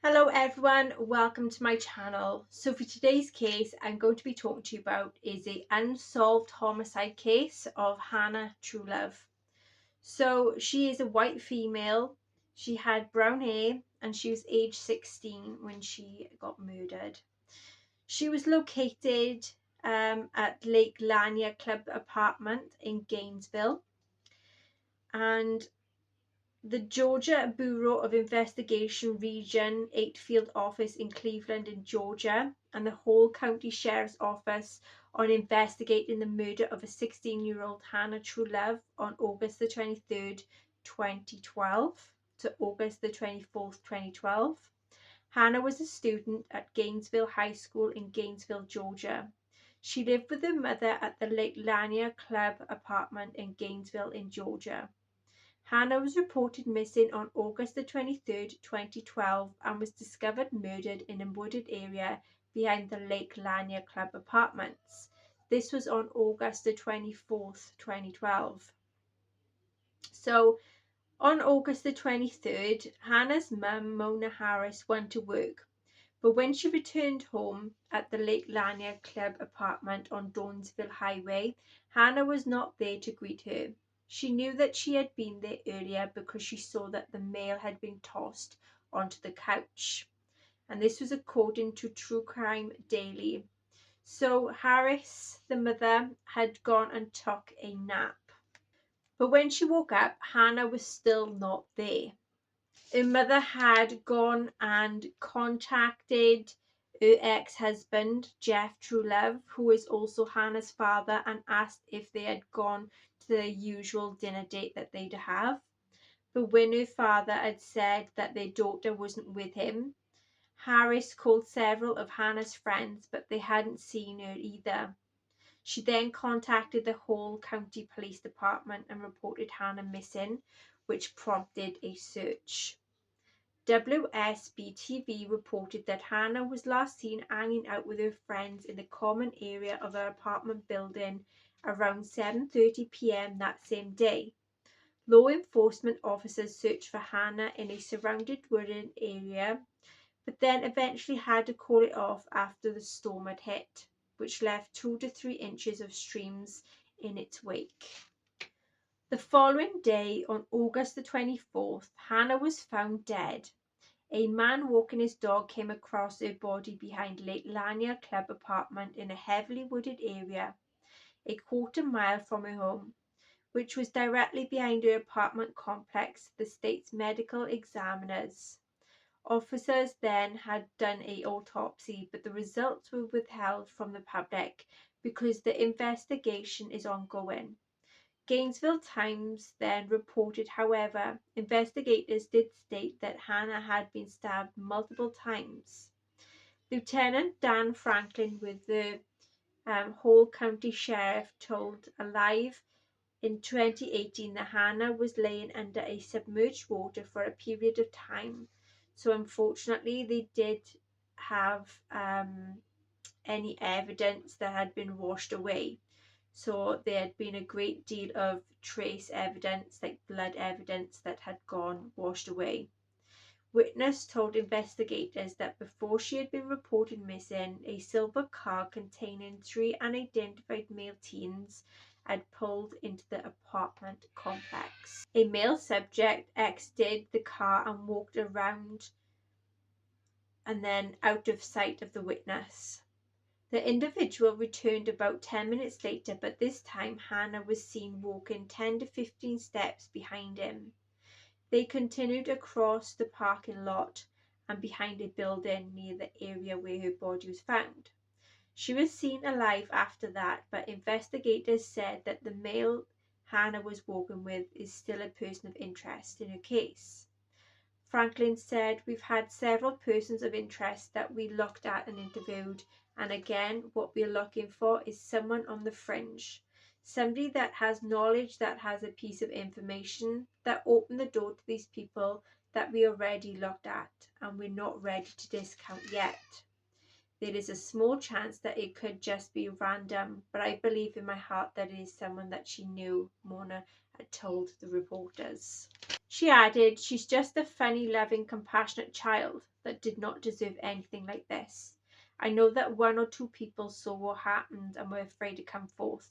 Hello everyone, welcome to my channel. So for today's case I'm going to be talking to you about is a unsolved homicide case of Hannah Truelove. So she is a white female, she had brown hair and she was age 16 when she got murdered. She was located at Lake Lanier Club apartment in Gainesville, and the Georgia Bureau of Investigation Region 8 Field Office in Cleveland in Georgia and the whole county sheriff's office on investigating the murder of a 16-year-old Hannah Truelove on August the 23rd, 2012 to August the 24th, 2012. Hannah was a student at Gainesville High School in Gainesville, Georgia. She lived with her mother at the Lake Lanier Club apartment in Gainesville in Georgia. Hannah was reported missing on August the 23rd, 2012 and was discovered murdered in a wooded area behind the Lake Lanier Club apartments. This was on August the 24th, 2012. So on August the 23rd, Hannah's mum, Mona Harris, went to work. But when she returned home at the Lake Lanier Club apartment on Dawnsville Highway, Hannah was not there to greet her. She knew that she had been there earlier because she saw that the mail had been tossed onto the couch. And this was according to True Crime Daily. So Harris, the mother, had gone and took a nap. But when she woke up, Hannah was still not there. Her mother had gone and contacted her ex-husband, Jeff Truelove, who is also Hannah's father, and asked if they had gone to their usual dinner date that they'd have. But when her father had said that their daughter wasn't with him, Harris called several of Hannah's friends, but they hadn't seen her either. She then contacted the whole county police department and reported Hannah missing, which prompted a search. WSB-TV reported that Hannah was last seen hanging out with her friends in the common area of her apartment building around 7:30 p.m. that same day. Law enforcement officers searched for Hannah in a surrounded wooded area, but then eventually had to call it off after the storm had hit, which left 2 to 3 inches of streams in its wake. The following day, on August the 24th, Hannah was found dead. A man walking his dog came across her body behind Lake Lanier Club apartment in a heavily wooded area, a quarter-mile from her home, which was directly behind her apartment complex. The state's medical examiners. Officers then had done an autopsy, but the results were withheld from the public because the investigation is ongoing. Gainesville Times then reported, however, investigators did state that Hannah had been stabbed multiple times. Lieutenant Dan Franklin with the Hall County Sheriff told Alive in 2018 that Hannah was laying under a submerged water for a period of time. So unfortunately they did have any evidence that had been washed away. So there had been a great deal of trace evidence, like blood evidence, that had gone washed away. Witness told investigators that before she had been reported missing, a silver car containing 3 unidentified male teens had pulled into the apartment complex. A male subject exited the car and walked around and then out of sight of the witness. The individual returned about 10 minutes later, but this time Hannah was seen walking 10 to 15 steps behind him. They continued across the parking lot and behind a building near the area where her body was found. She was seen alive after that, but investigators said that the male Hannah was walking with is still a person of interest in her case. Franklin said, "We've had several persons of interest that we looked at and interviewed, and again, what we're looking for is someone on the fringe, somebody that has knowledge, that has a piece of information, that opened the door to these people that we already looked at, and we're not ready to discount yet. There is a small chance that it could just be random, but I believe in my heart that it is someone that she knew," Mona had told the reporters. She added, "She's just a funny, loving, compassionate child that did not deserve anything like this. I know that one or two people saw what happened and were afraid to come forth.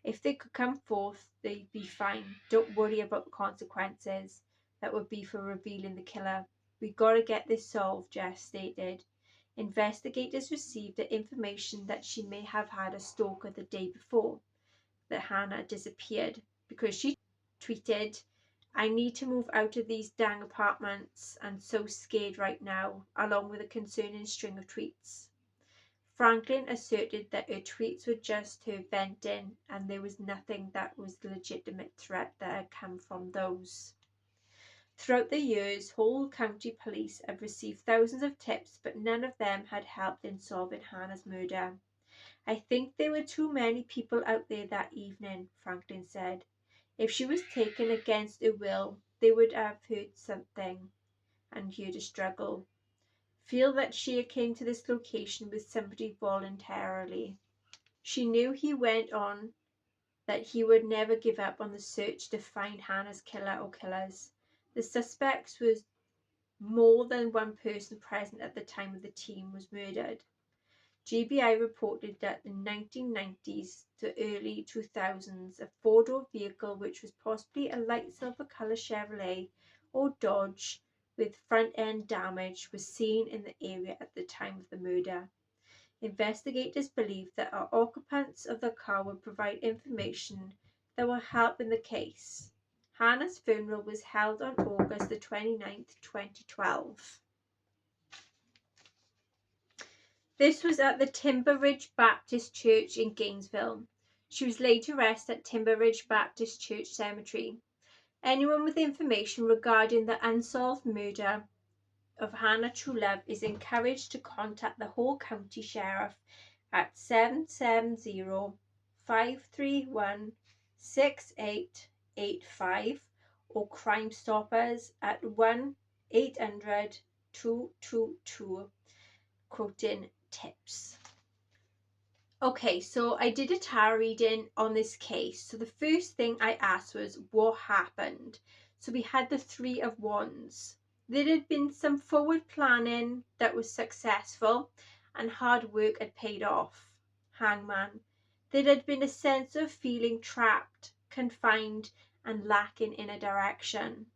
If they could come forth, they'd be fine. Don't worry about the consequences that would be for revealing the killer. We gotta get this solved," Jess stated. Investigators received the information that she may have had a stalker the day before that Hannah disappeared, because she tweeted, "I need to move out of these dang apartments and so scared right now," along with a concerning string of tweets. Franklin asserted that her tweets were just her venting and there was nothing that was a legitimate threat that had come from those. Throughout the years, Hull County Police have received thousands of tips, but none of them had helped in solving Hannah's murder. "I think there were too many people out there that evening," Franklin said. "If she was taken against her will, they would have heard something and heard a struggle. Feel that she came to this location with somebody voluntarily." She knew he went on that he would never give up on the search to find Hannah's killer or killers. The suspects was more than one person present at the time of the team was murdered. GBI reported that in the 1990s to early 2000s, a four-door vehicle, which was possibly a light silver color Chevrolet or Dodge with front-end damage, was seen in the area at the time of the murder. Investigators believe that our occupants of the car would provide information that will help in the case. Hannah's funeral was held on August the 29th, 2012. This was at the Timber Ridge Baptist Church in Gainesville. She was laid to rest at Timber Ridge Baptist Church Cemetery. Anyone with information regarding the unsolved murder of Hannah Truelove is encouraged to contact the Hull County Sheriff at 770-531-6885 or Crime Stoppers at 1-800-222, quoting tips. Okay, so I did a tarot reading on this case. So the first thing I asked was, what happened? So we had the Three of Wands. There had been some forward planning that was successful and hard work had paid off. Hangman. There had been a sense of feeling trapped, confined, and lacking in a direction.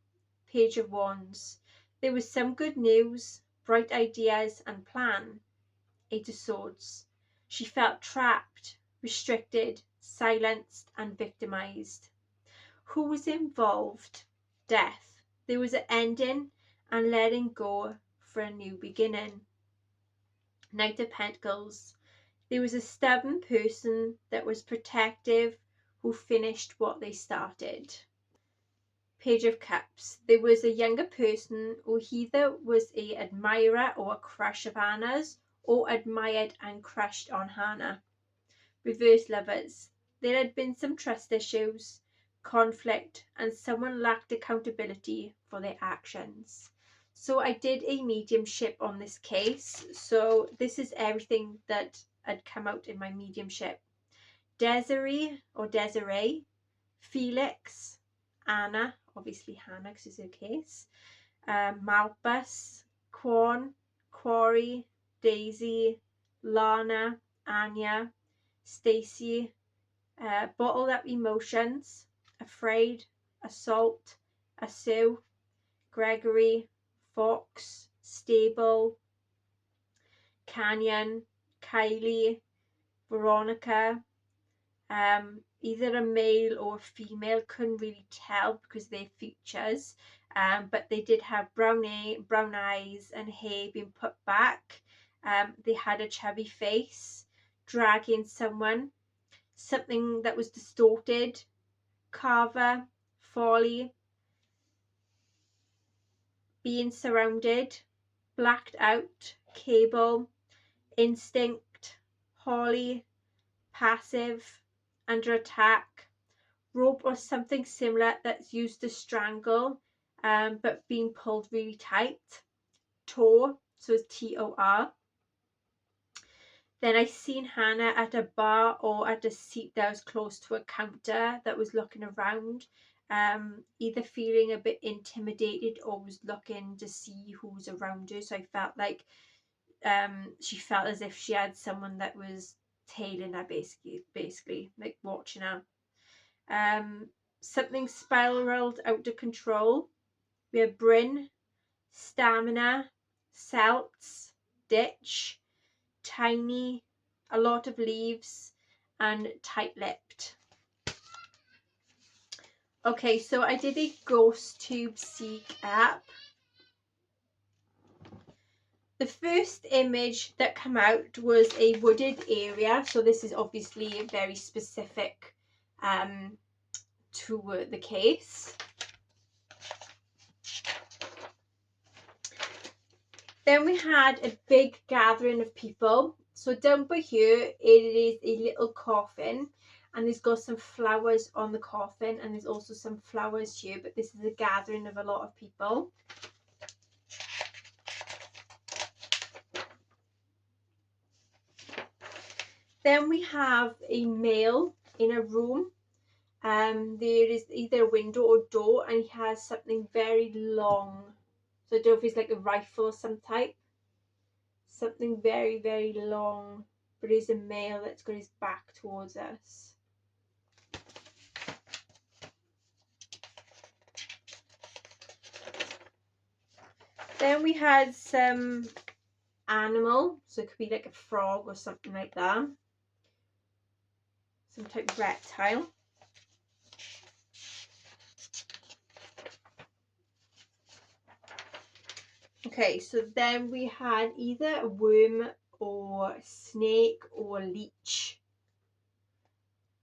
Page of Wands. There was some good news, bright ideas, and plan. Eight of Swords. She felt trapped, restricted, silenced, and victimized. Who was involved? Death. There was an ending and letting go for a new beginning. Knight of Pentacles. There was a stubborn person that was protective who finished what they started. Page of Cups. There was a younger person who either was an admirer or a crush of Hannah's, or admired and crushed on Hannah. Reverse Lovers. There had been some trust issues, conflict, and someone lacked accountability for their actions. So I did a mediumship on this case. So this is everything that had come out in my mediumship. Desiree or Desiree, Felix, Anna, obviously Hannah because it's her case, Malbus, Quan, Quarry, Daisy, Lana, Anya, Stacy, Bottled Up Emotions, Afraid, Assault, Asu, Gregory, Fox, Stable, Canyon, Kylie, Veronica, either a male or a female, couldn't really tell because of their features, but they did have brown eyes and hair being put back. They had a chubby face, dragging something that was distorted, Carver, Folly, Being Surrounded, Blacked Out, Cable, Instinct, Holly, Passive, Under Attack, Rope or something similar that's used to strangle, but being pulled really tight, Tor, so it's Tor. Then I seen Hannah at a bar or at a seat that was close to a counter that was looking around, either feeling a bit intimidated or was looking to see who was around her. So I felt like she felt as if she had someone that was tailing her, basically like watching her. Something spiraled out of control. We have Bryn, Stamina, Celts, Ditch, Tiny, a lot of leaves, and tight-lipped. Okay, so I did a ghost tube seek app. The first image that came out was a wooded area, so this is obviously very specific to the case. Then we had a big gathering of people. So down by here, it is a little coffin, and there's got some flowers on the coffin, and there's also some flowers here, but this is a gathering of a lot of people. Then we have a male in a room. There is either a window or door, and he has something very long. So I don't know if it's like a rifle or some type. Something very, very long, but it's a male that's got his back towards us. Then we had some animal, so it could be like a frog or something like that. Some type of reptile. Okay, so then we had either a worm or a snake or a leech.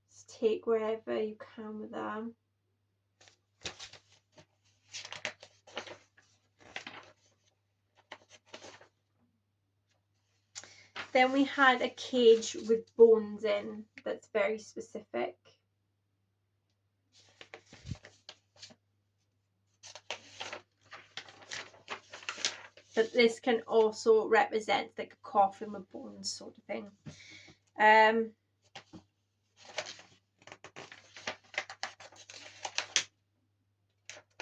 Just take wherever you can with them. Then we had a cage with bones in, that's very specific. But this can also represent like a coffin with bones sort of thing.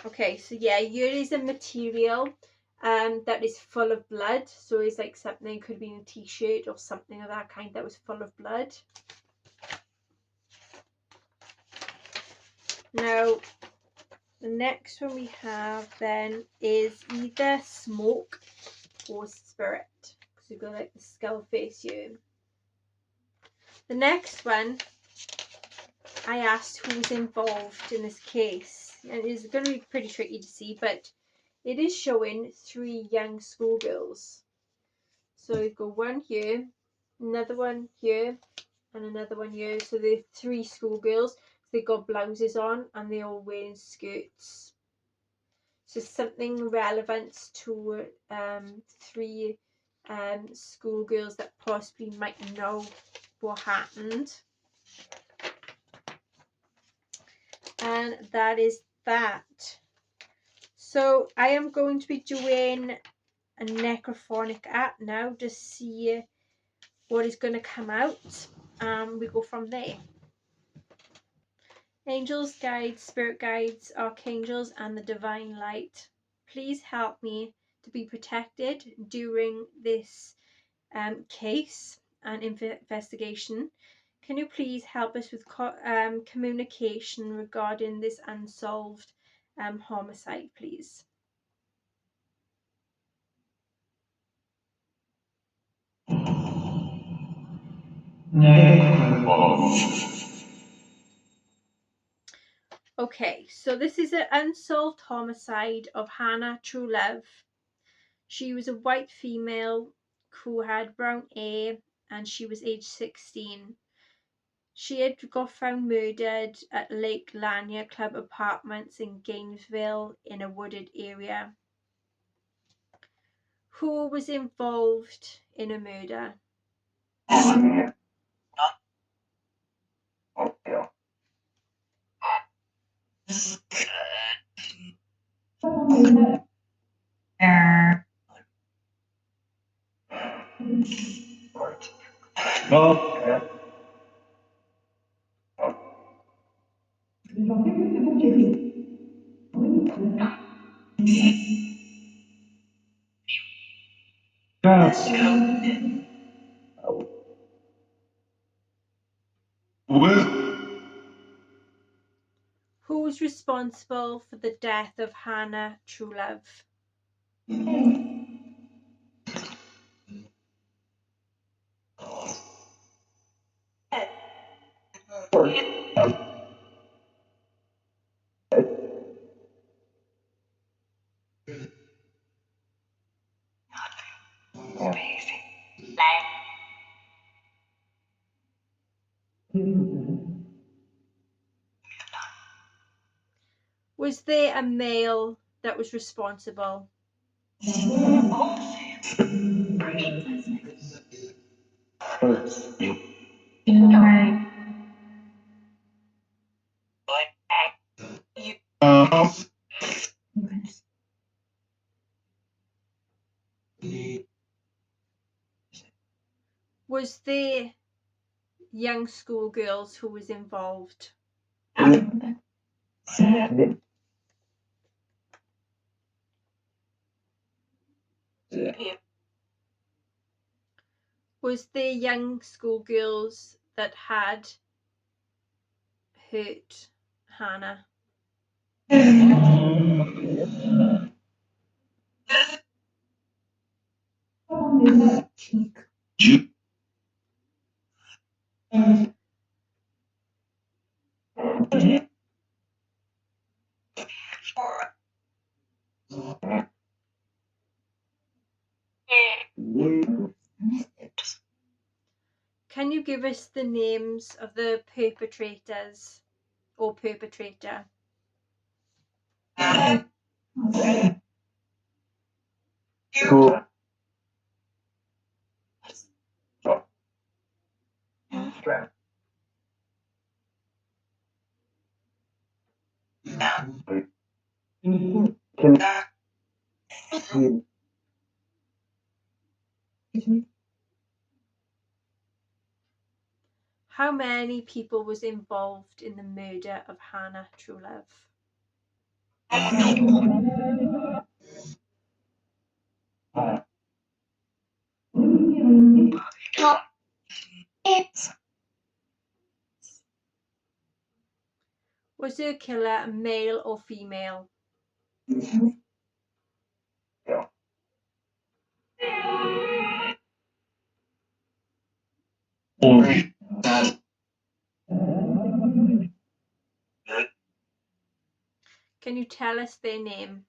Okay, so yeah, here is a material that is full of blood. So it's like something, could be a t-shirt or something of that kind that was full of blood. Now, the next one we have then is either smoke or spirit. Because we've got like the skull face here. The next one, I asked who was involved in this case. And it's going to be pretty tricky to see, but it is showing 3 young schoolgirls. So we've got one here, another one here, and another one here. So there are 3 schoolgirls. They've got blouses on and they're all wearing skirts. So something relevant to 3 schoolgirls that possibly might know what happened. And that is that. So I am going to be doing a necrophonic app now to see what is going to come out, and we go from there. Angels, guides, spirit guides, archangels, and the divine light, please help me to be protected during this case and investigation. Can you please help us with communication regarding this unsolved homicide, please? Okay, so this is an unsolved homicide of Hannah Truelove. She was a white female who had brown hair, and she was age 16. She had got found murdered at Lake Lanier Club Apartments in Gainesville in a wooded area. Who was involved in a murder? Who was responsible for the death of Hannah Truelove? Was there a male that was responsible? Was there young schoolgirls who was involved? Was there young schoolgirls that had hurt Hannah? Can you give us the names of the perpetrators or perpetrator? How many people was involved in the murder of Hannah Truelove? Was her killer a male or female? Can you tell us their name?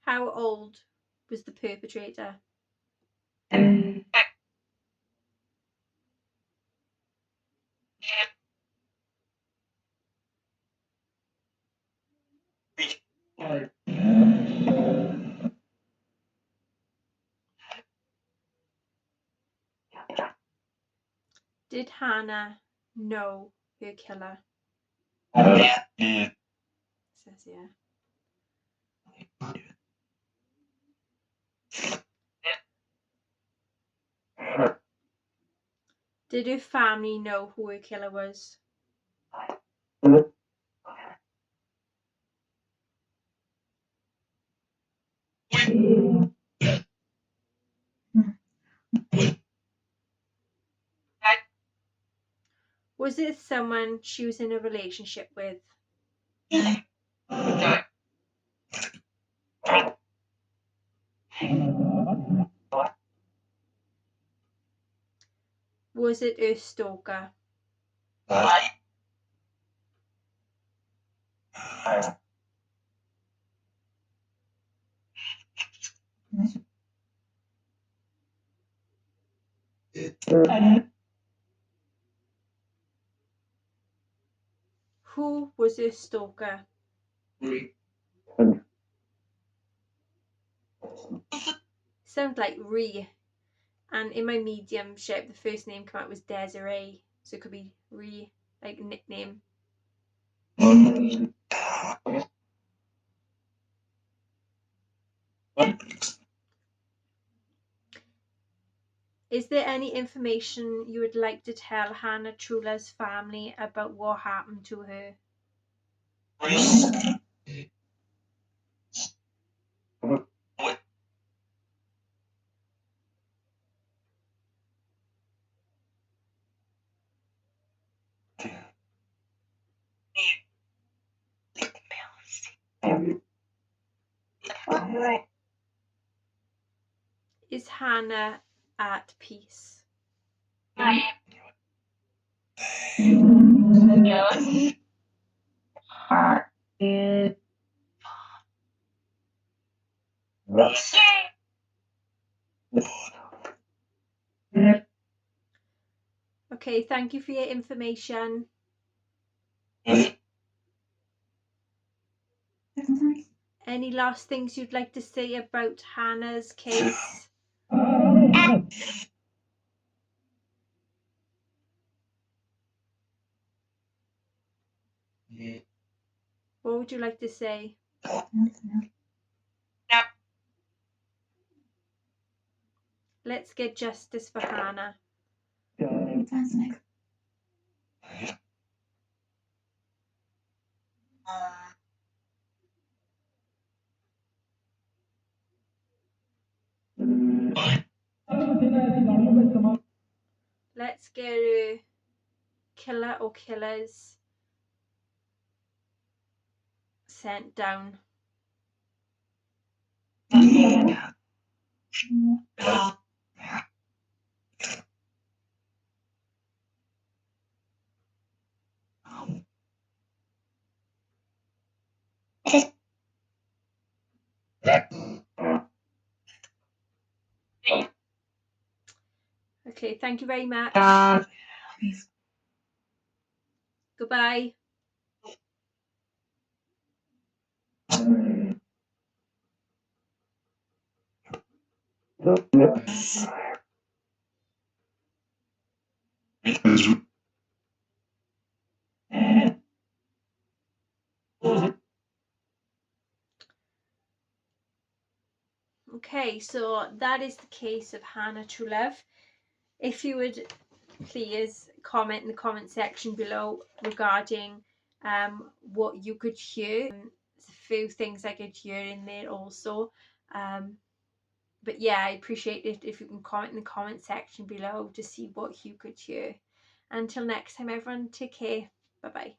How old was the perpetrator? Did Hannah know her killer? It says here. Did her family know who her killer was? Was it someone she was in a relationship with? Was it her stalker? Who was her stalker? Sounds like Ree. And in my mediumship, the first name came out was Desiree. So it could be Ree, like a nickname. Is there any information you would like to tell Hannah Truelove's family about what happened to her? Is Hannah at peace? Okay, thank you for your information. Any last things you'd like to say about Hannah's case? What would you like to say? Let's get justice for Hannah. Let's get a killer or killers sent down. Okay, thank you very much. Goodbye. Okay, so that is the case of Hannah Truelove. If you would please comment in the comment section below regarding what you could hear. There's a few things I could hear in there also. But yeah, I appreciate it if you can comment in the comment section below to see what you could hear. Until next time, everyone, take care. Bye bye.